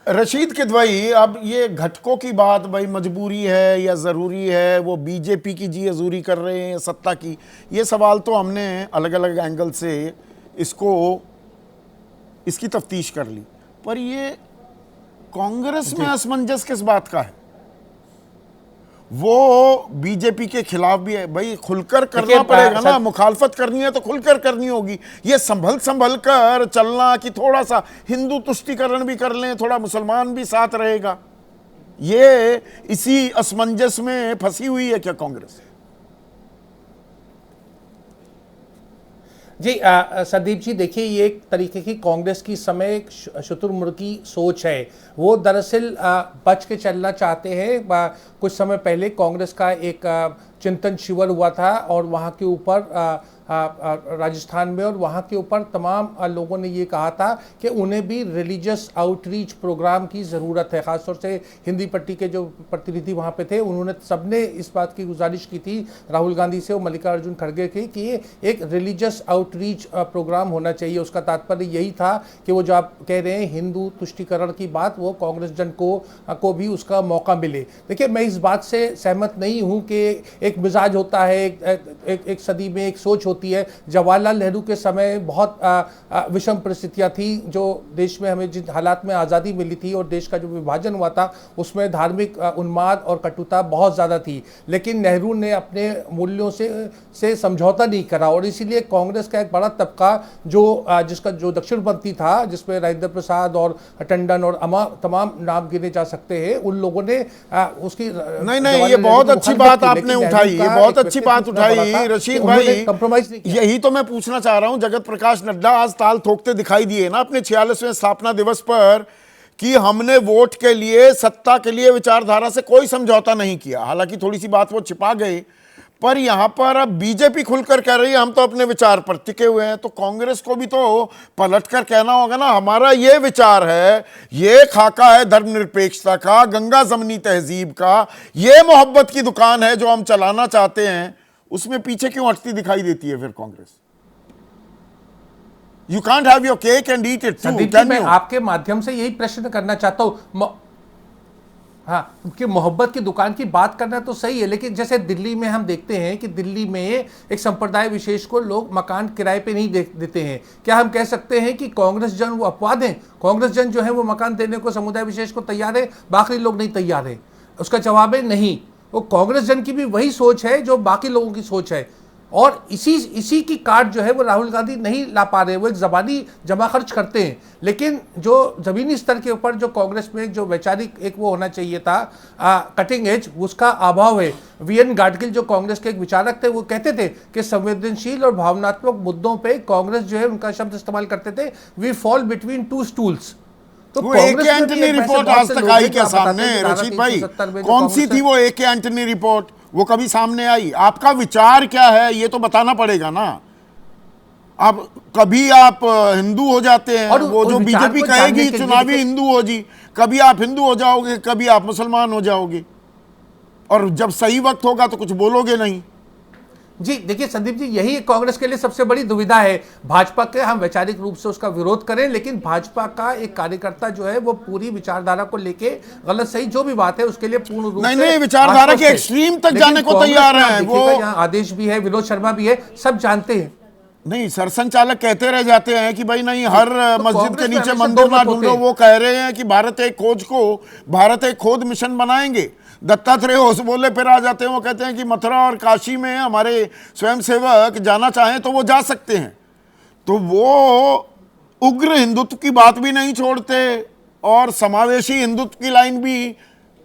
रशीद किदवई, अब ये घटकों की बात, भाई मजबूरी है या ज़रूरी है, वो बीजेपी की जी हजूरी कर रहे हैं सत्ता की, ये सवाल तो हमने अलग अलग एंगल से इसकी तफ्तीश कर ली, पर ये कांग्रेस में असमंजस किस बात का है? वो बीजेपी के खिलाफ भी है, भाई खुलकर करना पड़ेगा ना, मुखालफत करनी है तो खुलकर करनी होगी। ये संभल संभल कर चलना कि थोड़ा सा हिंदू तुष्टीकरण भी कर लें, थोड़ा मुसलमान भी साथ रहेगा, ये इसी असमंजस में फंसी हुई है क्या कांग्रेस? जी संदीप जी, देखिए ये एक तरीके की कांग्रेस की समय शुतुरमुर्गी सोच है। वो दरअसल बच के चलना चाहते हैं। कुछ समय पहले कांग्रेस का एक चिंतन शिविर हुआ था और वहाँ के ऊपर राजस्थान में, और वहाँ के ऊपर तमाम लोगों ने ये कहा था कि उन्हें भी रिलीजियस आउटरीच प्रोग्राम की ज़रूरत है। ख़ासतौर से हिंदी पट्टी के जो प्रतिनिधि वहाँ पे थे, उन्होंने सबने इस बात की गुजारिश की थी राहुल गांधी से और मल्लिकार्जुन खड़गे की कि ये एक रिलीजियस आउटरीच प्रोग्राम होना चाहिए। उसका तात्पर्य यही था कि वो जो आप कह रहे हैं हिंदू तुष्टीकरण की बात, वो कांग्रेस जन को भी उसका मौका मिले। देखिए, मैं इस बात से सहमत नहीं हूँ कि एक मिजाज होता है, एक सदी में एक सोच होती है। जवाहरलाल नेहरू के समय बहुत विषम परिस्थितियां थी, जो देश में हमें जिन हालात में आज़ादी मिली थी और देश का जो विभाजन हुआ था उसमें धार्मिक उन्माद और कटुता बहुत ज़्यादा थी, लेकिन नेहरू ने अपने मूल्यों से समझौता नहीं करा। और इसीलिए कांग्रेस का एक बड़ा तबका जिसका जो दक्षिणपंथी था, जिसमें राजेंद्र प्रसाद और टंडन और तमाम नाम गिने जा सकते हैं, उन लोगों ने उसकी नहीं, ये बहुत अच्छी बात आपने उठाई, ये बहुत अच्छी बात उठाई रशीद भाई। कंप्रोमाइज यही तो मैं पूछना चाह रहा हूं। जगत प्रकाश नड्डा आज ताल ठोकते दिखाई दिए ना अपने 46वें स्थापना दिवस पर कि हमने वोट के लिए, सत्ता के लिए विचारधारा से कोई समझौता नहीं किया। हालांकि थोड़ी सी बात वो छिपा गई, पर यहां पर अब बीजेपी खुलकर कह रही है हम तो अपने विचार पर टिके हुए हैं, तो कांग्रेस को भी तो पलटकर कहना होगा ना, हमारा ये विचार है, ये खाका है धर्मनिरपेक्षता का, गंगा जमनी तहजीब का, ये मोहब्बत की दुकान है जो हम चलाना चाहते हैं। उसमें पीछे क्यों हटती दिखाई देती है फिर Congress? You can't have your cake and eat it too. मैं आपके माध्यम से यही प्रश्न करना चाहता हूं। हाँ, कि मोहब्बत की दुकान की बात करना तो सही है, लेकिन जैसे दिल्ली में हम देखते हैं कि दिल्ली में एक संप्रदाय विशेष को लोग मकान किराए पे नहीं देते हैं। क्या हम कह सकते हैं कि कांग्रेस जन वो अपवाद हैं? कांग्रेस जन जो है वो मकान देने को समुदाय विशेष को तैयार है, बाकी लोग नहीं तैयार है? उसका जवाब है नहीं। वो कांग्रेस जन की भी वही सोच है जो बाकी लोगों की सोच है, और इसी की काट जो है वो राहुल गांधी नहीं ला पा रहे। वो एक जबानी जमा खर्च करते हैं, लेकिन जो जमीनी स्तर के ऊपर जो कांग्रेस में जो वैचारिक एक वो होना चाहिए था कटिंग एज, उसका अभाव है। वीएन गाडगिल जो कांग्रेस के एक विचारक थे, वो कहते थे कि संवेदनशील और भावनात्मक मुद्दों पे कांग्रेस जो है, उनका शब्द इस्तेमाल करते थे, we fall between two stools. तो कांग्रेस एंटनी रिपोर्ट आज तक आई क्या सामने रशीद भाई? कौन सी थी वो एक एंटनी रिपोर्ट? वो कभी सामने आई? आपका विचार क्या है ये तो बताना पड़ेगा ना। अब कभी आप हिंदू हो जाते हैं, वो जो बीजेपी कहेगी चुनावी हिंदू हो जी, कभी आप हिंदू हो जाओगे, कभी आप मुसलमान हो जाओगे, और जब सही वक्त होगा तो कुछ बोलोगे नहीं। जी देखिए संदीप जी, यही कांग्रेस के लिए सबसे बड़ी दुविधा है। भाजपा के हम वैचारिक रूप से उसका विरोध करें, लेकिन भाजपा का एक कार्यकर्ता जो है वो पूरी विचारधारा को लेके गलत सही जो भी बात है उसके लिए पूर्ण रूप से नहीं विचारधारा के एक्सट्रीम तक जाने को तैयार है। वो यहाँ आदेश भी है, विनोद शर्मा भी है, सब जानते हैं। नहीं, सरसंचालक कहते रह जाते हैं कि भाई नहीं, हर मस्जिद के नीचे मंदिर ना ढूंढो। वो कह रहे हैं कि भारत एक खोज मिशन बनाएंगे। दत्तात्रेय होश बोले फिर आ जाते हैं, वो कहते हैं कि मथुरा और काशी में हमारे स्वयंसेवक जाना चाहें तो वो जा सकते हैं। तो वो उग्र हिंदुत्व की बात भी नहीं छोड़ते और समावेशी हिंदुत्व की लाइन भी,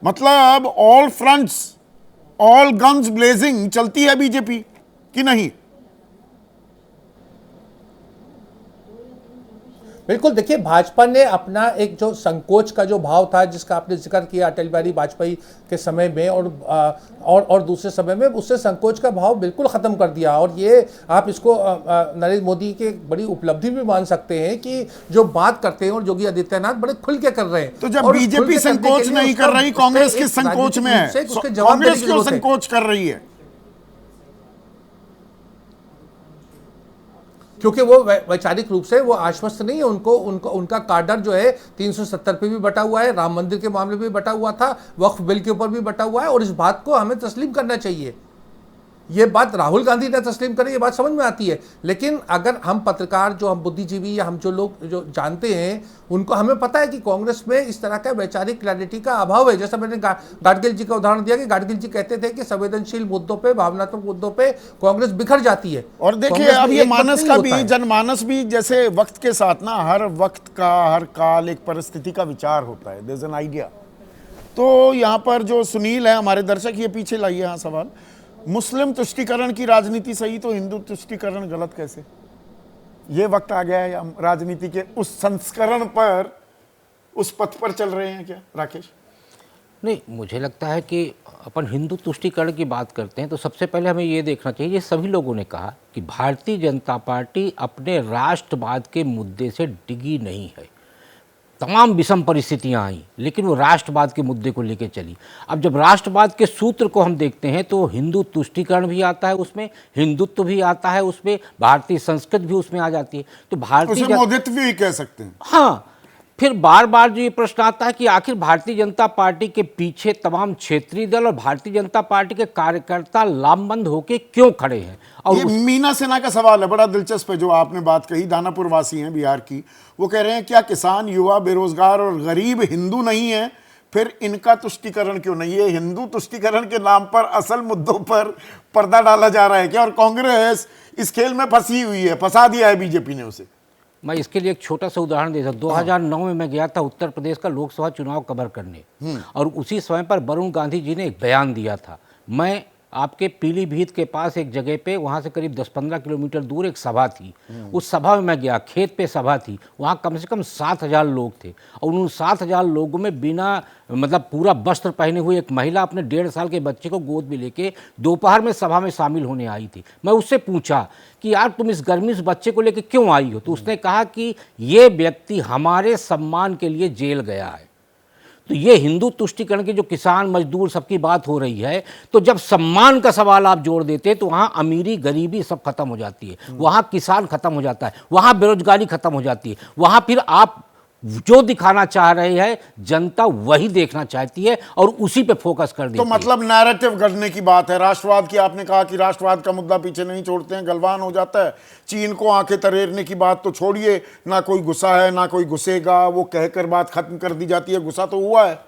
मतलब all fronts, all guns blazing चलती है बीजेपी कि नहीं? बिल्कुल, देखिए भाजपा ने अपना एक जो संकोच का जो भाव था, जिसका आपने जिक्र किया अटल बिहारी वाजपेयी के समय में और दूसरे समय में, उससे संकोच का भाव बिल्कुल ख़त्म कर दिया। और ये आप इसको नरेंद्र मोदी की बड़ी उपलब्धि भी मान सकते हैं कि जो बात करते हैं और योगी आदित्यनाथ बड़े खुल के कर रहे हैं। तो जब बीजेपी संकोच नहीं कर रही, कांग्रेस किस संकोच में है? कांग्रेस क्यों संकोच कर रही है? क्योंकि वो वैचारिक रूप से वो आश्वस्त नहीं है। उनको उनका कार्डर जो है 370 पे भी बटा हुआ है, राम मंदिर के मामले में भी बटा हुआ था, वक्फ बिल के ऊपर भी बटा हुआ है, और इस बात को हमें तस्लीम करना चाहिए। ये बात राहुल गांधी ने तस्लीम करी, ये बात समझ में आती है। लेकिन अगर हम पत्रकार, जो हम बुद्धिजीवी या हम जो लोग जो जानते हैं, उनको हमें पता है कि कांग्रेस में इस तरह का वैचारिक क्लैरिटी का अभाव है। जैसा मैंने गाडगिल जी का उदाहरण दिया कि गाडगिल जी कहते थे कि संवेदनशील मुद्दों पे, भावनात्मक मुद्दों पे कांग्रेस बिखर जाती है। और देखिए अब ये मानस का भी, जनमानस भी जैसे वक्त के साथ ना, हर वक्त का, हर काल एक परिस्थिति का विचार होता है, देयर इज एन आइडिया। तो यहाँ पर जो सुनील है हमारे दर्शक, ये पीछे लाइए यहाँ सवाल, मुस्लिम तुष्टीकरण की राजनीति सही तो हिंदू तुष्टीकरण गलत कैसे? ये वक्त आ गया है, हम राजनीति के उस संस्करण पर, उस पथ पर चल रहे हैं क्या राकेश? नहीं, मुझे लगता है कि अपन हिंदू तुष्टीकरण की बात करते हैं तो सबसे पहले हमें ये देखना चाहिए, ये सभी लोगों ने कहा कि भारतीय जनता पार्टी अपने राष्ट्रवाद के मुद्दे से डिगी नहीं है। तमाम विषम परिस्थितियां आई लेकिन वो राष्ट्रवाद के मुद्दे को लेकर चली। अब जब राष्ट्रवाद के सूत्र को हम देखते हैं तो हिंदू तुष्टीकरण भी आता है उसमें, हिंदुत्व भी आता है उसमें, भारतीय संस्कृति भी उसमें आ जाती है। तो भारतीय मोदित्व भी कह सकते हैं। हाँ, फिर बार बार जो ये प्रश्न आता है कि आखिर भारतीय जनता पार्टी के पीछे तमाम क्षेत्रीय दल और भारतीय जनता पार्टी के कार्यकर्ता लामबंद होके क्यों खड़े हैं। और ये मीना सिन्हा का सवाल है, बड़ा दिलचस्प है, जो आपने बात कही, दानापुर वासी हैं बिहार की। वो कह रहे हैं क्या किसान, युवा, बेरोजगार और गरीब हिंदू नहीं है, फिर इनका तुष्टीकरण क्यों नहीं? ये हिंदू तुष्टीकरण के नाम पर असल मुद्दों पर पर्दा डाला जा रहा है क्या? और कांग्रेस इस खेल में फंसी हुई है, फंसा दिया है बीजेपी ने उसे। मैं इसके लिए एक छोटा सा उदाहरण दे सकता हूँ। 2009 में मैं गया था उत्तर प्रदेश का लोकसभा चुनाव कवर करने, और उसी समय पर वरुण गांधी जी ने एक बयान दिया था। मैं आपके पीलीभीत के पास एक जगह पे, वहाँ से करीब 10-15 किलोमीटर दूर एक सभा थी, उस सभा में मैं गया, खेत पे सभा थी, वहाँ कम से कम 7,000 लोग थे, और उन 7,000 लोगों में बिना मतलब पूरा वस्त्र पहने हुए एक महिला अपने 1.5 साल के बच्चे को गोद में लेके दोपहर में सभा में शामिल होने आई थी। मैं उससे पूछा कि यार तुम इस गर्मी से बच्चे को लेके क्यों आई हो? तो उसने कहा कि ये व्यक्ति हमारे सम्मान के लिए जेल गया है। तो ये हिंदू तुष्टीकरण के जो किसान मजदूर सबकी बात हो रही है, तो जब सम्मान का सवाल आप जोड़ देते हैं तो वहाँ अमीरी गरीबी सब खत्म हो जाती है, वहाँ किसान खत्म हो जाता है, वहाँ बेरोजगारी खत्म हो जाती है, वहाँ फिर आप जो दिखाना चाह रहे हैं जनता वही देखना चाहती है और उसी पे फोकस कर देती है। तो मतलब नैरेटिव गढ़ने की बात है। राष्ट्रवाद की आपने कहा कि राष्ट्रवाद का मुद्दा पीछे नहीं छोड़ते हैं, गलवान हो जाता है। चीन को आंखें तरेरने की बात तो छोड़िए, ना कोई गुस्सा है ना कोई घुसेगा, वो कहकर बात खत्म कर दी जाती है। गुस्सा तो हुआ है।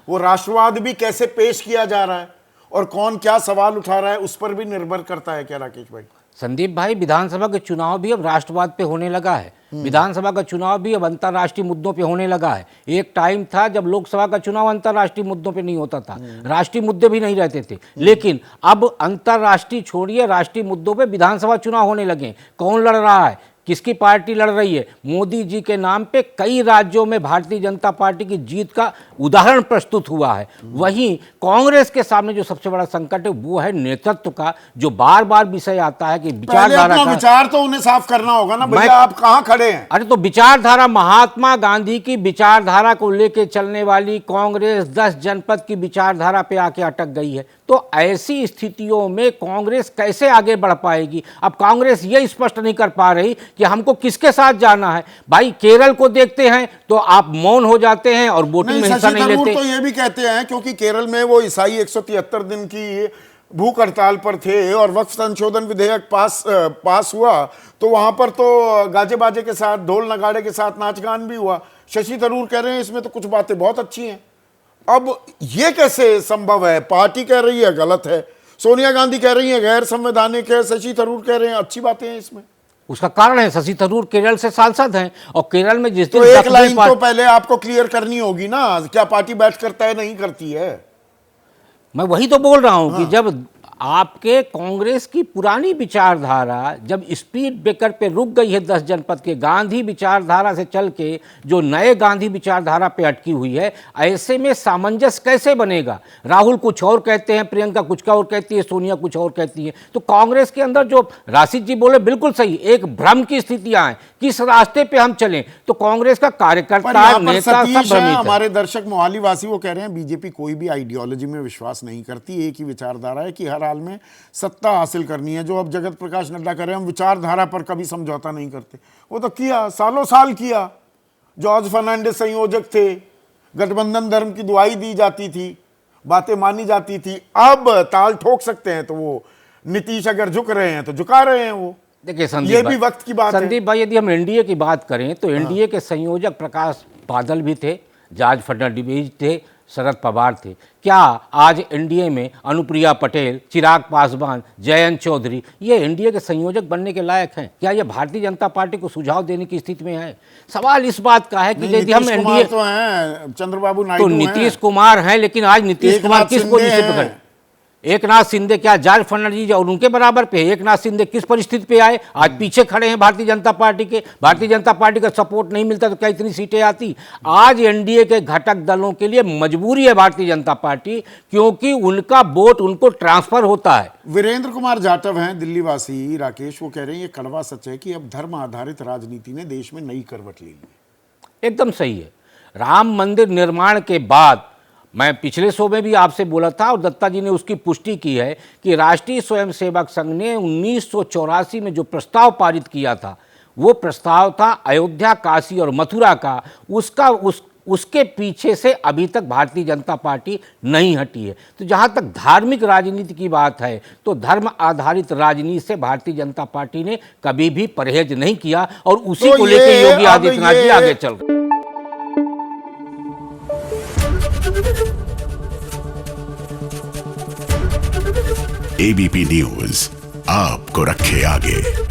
वो राष्ट्रवाद भी कैसे पेश किया जा रहा है और कौन क्या सवाल उठा रहा है उस पर भी निर्भर करता है क्या राकेश भाई? संदीप भाई, विधानसभा के चुनाव भी अब राष्ट्रवाद पे होने लगा है, विधानसभा का चुनाव भी अब अंतर्राष्ट्रीय मुद्दों पे होने लगा है। एक टाइम था जब लोकसभा का चुनाव अंतर्राष्ट्रीय मुद्दों पे नहीं होता था, राष्ट्रीय मुद्दे भी नहीं रहते थे, लेकिन अब अंतर्राष्ट्रीय छोड़िए, राष्ट्रीय मुद्दों पे विधानसभा चुनाव होने लगे। कौन लड़ रहा है, किसकी पार्टी लड़ रही है? मोदी जी के नाम पे कई राज्यों में भारतीय जनता पार्टी की जीत का उदाहरण प्रस्तुत हुआ है। वहीं कांग्रेस के सामने जो सबसे बड़ा संकट है वो है नेतृत्व का, जो बार बार विषय आता है कि विचारधारा का। विचार तो उन्हें साफ करना होगा ना भैया, आप कहां खड़े हैं? अरे तो विचारधारा, महात्मा गांधी की विचारधारा को लेकर चलने वाली कांग्रेस 10 जनपद की विचारधारा पे आके अटक गई है। तो ऐसी स्थितियों में कांग्रेस कैसे आगे बढ़ पाएगी? अब कांग्रेस ये स्पष्ट नहीं कर पा रही कि हमको किसके साथ जाना है। भाई केरल को देखते हैं तो आप मौन हो जाते हैं और वोटिंग में हिस्सा नहीं लेते। तो ये भी कहते हैं क्योंकि केरल में वो ईसाई 173 दिन की भूख हड़ताल पर थे और वक्फ संशोधन विधेयक पास हुआ, तो वहां पर तो गाजे बाजे के साथ, ढोल नगाड़े के साथ नाच गान भी हुआ। शशि थरूर कह रहे हैं इसमें तो कुछ बातें बहुत अच्छी हैं। अब ये कैसे संभव है? पार्टी कह रही है गलत है, सोनिया गांधी कह रही है गैर संवैधानिक है, शशि थरूर कह रहे हैं अच्छी बातें हैं इसमें। उसका कारण है शशि थरूर केरल से सांसद हैं और केरल में जिस दिन तो एक लाइन तो पहले आपको क्लियर करनी होगी ना, क्या पार्टी बैठ करता है नहीं करती है? मैं वही तो बोल रहा हूं कि जब आपके कांग्रेस की पुरानी विचारधारा जब स्पीड ब्रेकर पे रुक गई है 10 जनपद के, गांधी विचारधारा से चल के जो नए गांधी विचारधारा पे अटकी हुई है, ऐसे में सामंजस्य कैसे बनेगा? राहुल कुछ और कहते हैं, प्रियंका कुछ और कहती है, सोनिया कुछ और कहती है। तो कांग्रेस के अंदर जो राशिद जी बोले बिल्कुल सही, एक भ्रम की स्थितियां हैं, किस रास्ते पे हम चलें। तो कांग्रेस का कार्यकर्ता, नेता सब भ्रमित है। हमारे दर्शक मोहाली वासी वो कह रहे हैं बीजेपी कोई भी आइडियोलॉजी में विश्वास नहीं करती, एक ही विचारधारा है कि हर साल में सत्ता हासिल करनी है। जो अब जगत प्रकाश नड्डा कर रहे हैं, हम विचारधारा पर कभी समझौता नहीं करते, वो तो किया, सालों साल किया। जॉर्ज फर्नांडिस संयोजक थे, गठबंधन धर्म की दुआई दी जाती थी, बातें मानी जाती थी। अब ताल ठोक सकते हैं तो वो नीतीश अगर झुक रहे हैं तो झुका रहे हैं वो। देखिए संदीप ये भाई, भी वक्त की बात है। संदीप भाई, यदि हम एनडीए की बात करें तो एनडीए के संयोजक प्रकाश बादल भी थे, जॉर्ज फर्नांडिस थे, शरद पवार थे। क्या आज एनडीए में अनुप्रिया पटेल, चिराग पासवान, जयंत चौधरी ये एनडीए के संयोजक बनने के लायक हैं? क्या ये भारतीय जनता पार्टी को सुझाव देने की स्थिति में है? सवाल इस बात का है कि यदि हम एनडीए तो हैं, चंद्रबाबू नायडू तो नीतीश कुमार हैं, लेकिन आज नीतीश कुमार किस पोजीशन पे खड़े? एकनाथ शिंदे क्या जॉर्ज फर्नांडिस और उनके बराबर पे? एकनाथ शिंदे किस परिस्थिति पे आए? आज पीछे खड़े हैं भारतीय जनता पार्टी के। भारतीय जनता पार्टी का सपोर्ट नहीं मिलता तो क्या इतनी सीटें आती? आज एनडीए के घटक दलों के लिए मजबूरी है भारतीय जनता पार्टी, क्योंकि उनका वोट उनको ट्रांसफर होता है। वीरेंद्र कुमार जाटव हैं दिल्ली वासी, राकेश, वो कह रहे हैं ये कड़वा सच है कि अब धर्म आधारित राजनीति ने देश में नई करवट ले ली। एकदम सही है। राम मंदिर निर्माण के बाद, मैं पिछले शो में भी आपसे बोला था और दत्ता जी ने उसकी पुष्टि की है कि राष्ट्रीय स्वयंसेवक संघ ने 1984 में जो प्रस्ताव पारित किया था, वो प्रस्ताव था अयोध्या, काशी और मथुरा का। उसके पीछे से अभी तक भारतीय जनता पार्टी नहीं हटी है। तो जहाँ तक धार्मिक राजनीति की बात है तो धर्म आधारित राजनीति से भारतीय जनता पार्टी ने कभी भी परहेज नहीं किया और उसी तो को लेकर योगी आदित्यनाथ जी आगे चल रहे। एबीपी न्यूज आपको रखे आगे।